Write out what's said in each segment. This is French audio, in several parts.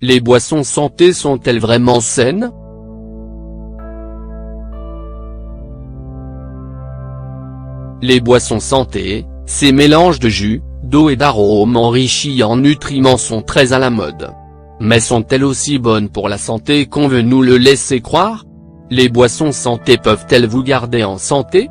Les boissons santé sont-elles vraiment saines? Les boissons santé, ces mélanges de jus, d'eau et d'arômes enrichis en nutriments sont très à la mode. Mais sont-elles aussi bonnes pour la santé qu'on veut nous le laisser croire? Les boissons santé peuvent-elles vous garder en santé?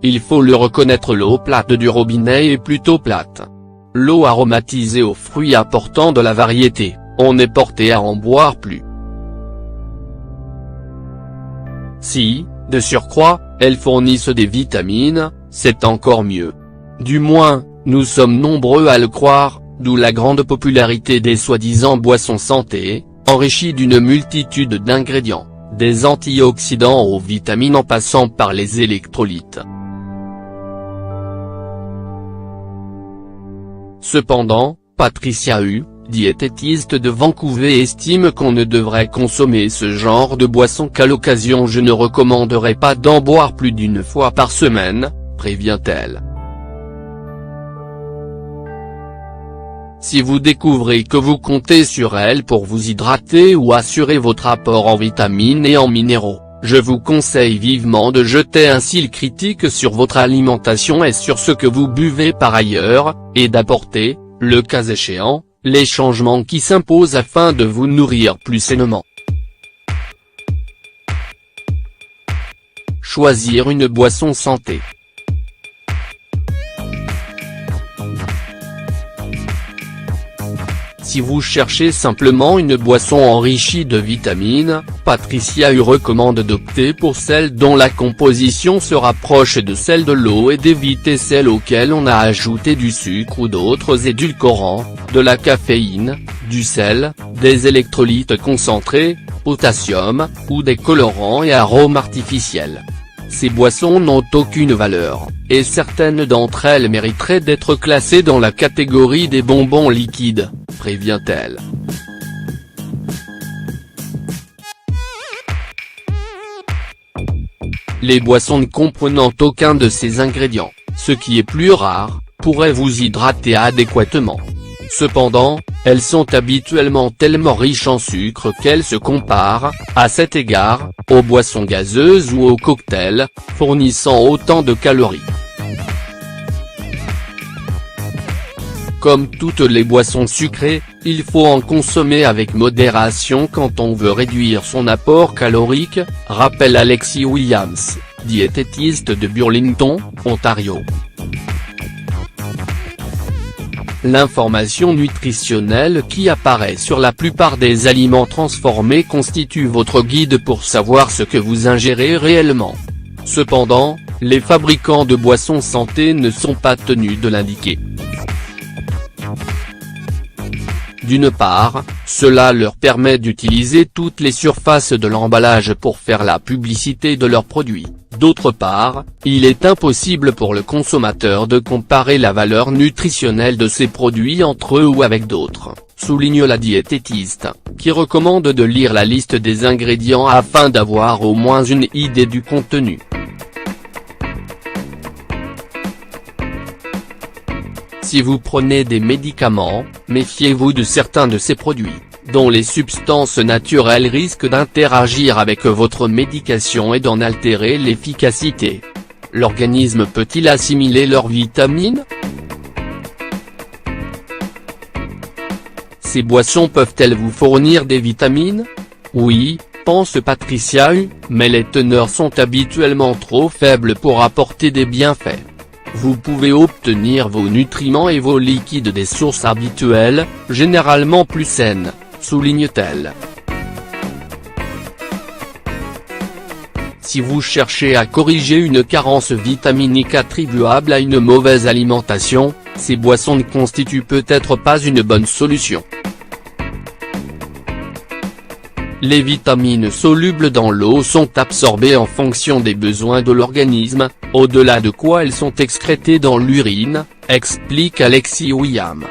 Il faut le reconnaître, l'eau plate du robinet est plutôt plate. L'eau aromatisée aux fruits apportant de la variété, on est porté à en boire plus. Si, de surcroît, elles fournissent des vitamines, c'est encore mieux. Du moins, nous sommes nombreux à le croire, d'où la grande popularité des soi-disant boissons santé, enrichies d'une multitude d'ingrédients, des antioxydants aux vitamines en passant par les électrolytes. Cependant, Patricia Hu, diététiste de Vancouver, estime qu'on ne devrait consommer ce genre de boisson qu'à l'occasion. Je ne recommanderais pas d'en boire plus d'une fois par semaine, prévient-elle. Si vous découvrez que vous comptez sur elle pour vous hydrater ou assurer votre apport en vitamines et en minéraux, je vous conseille vivement de jeter un cil critique sur votre alimentation et sur ce que vous buvez par ailleurs, et d'apporter, le cas échéant, les changements qui s'imposent afin de vous nourrir plus sainement. Choisir une boisson santé. Si vous cherchez simplement une boisson enrichie de vitamines, Patricia Hu recommande d'opter pour celle dont la composition se rapproche de celle de l'eau et d'éviter celles auxquelles on a ajouté du sucre ou d'autres édulcorants, de la caféine, du sel, des électrolytes concentrés, potassium, ou des colorants et arômes artificiels. Ces boissons n'ont aucune valeur, et certaines d'entre elles mériteraient d'être classées dans la catégorie des bonbons liquides, prévient-elle. Les boissons ne comprenant aucun de ces ingrédients, ce qui est plus rare, pourraient vous hydrater adéquatement. Cependant, elles sont habituellement tellement riches en sucre qu'elles se comparent, à cet égard, aux boissons gazeuses ou aux cocktails, fournissant autant de calories. Comme toutes les boissons sucrées, il faut en consommer avec modération quand on veut réduire son apport calorique, rappelle Alexis Williams, diététiste de Burlington, Ontario. L'information nutritionnelle qui apparaît sur la plupart des aliments transformés constitue votre guide pour savoir ce que vous ingérez réellement. Cependant, les fabricants de boissons santé ne sont pas tenus de l'indiquer. D'une part, cela leur permet d'utiliser toutes les surfaces de l'emballage pour faire la publicité de leurs produits. D'autre part, il est impossible pour le consommateur de comparer la valeur nutritionnelle de ces produits entre eux ou avec d'autres, souligne la diététiste, qui recommande de lire la liste des ingrédients afin d'avoir au moins une idée du contenu. Si vous prenez des médicaments, méfiez-vous de certains de ces produits, dont les substances naturelles risquent d'interagir avec votre médication et d'en altérer l'efficacité. L'organisme peut-il assimiler leurs vitamines? Ces boissons peuvent-elles vous fournir des vitamines? Oui, pense Patricia Hu, mais les teneurs sont habituellement trop faibles pour apporter des bienfaits. Vous pouvez obtenir vos nutriments et vos liquides des sources habituelles, généralement plus saines, souligne-t-elle. Si vous cherchez à corriger une carence vitaminique attribuable à une mauvaise alimentation, ces boissons ne constituent peut-être pas une bonne solution. Les vitamines solubles dans l'eau sont absorbées en fonction des besoins de l'organisme, au-delà de quoi elles sont excrétées dans l'urine, explique Alexis Williams.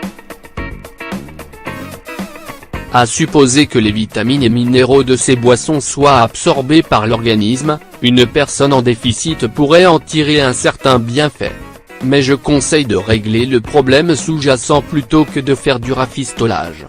À supposer que les vitamines et minéraux de ces boissons soient absorbés par l'organisme, une personne en déficit pourrait en tirer un certain bienfait. mais je conseille de régler le problème sous-jacent plutôt que de faire du rafistolage.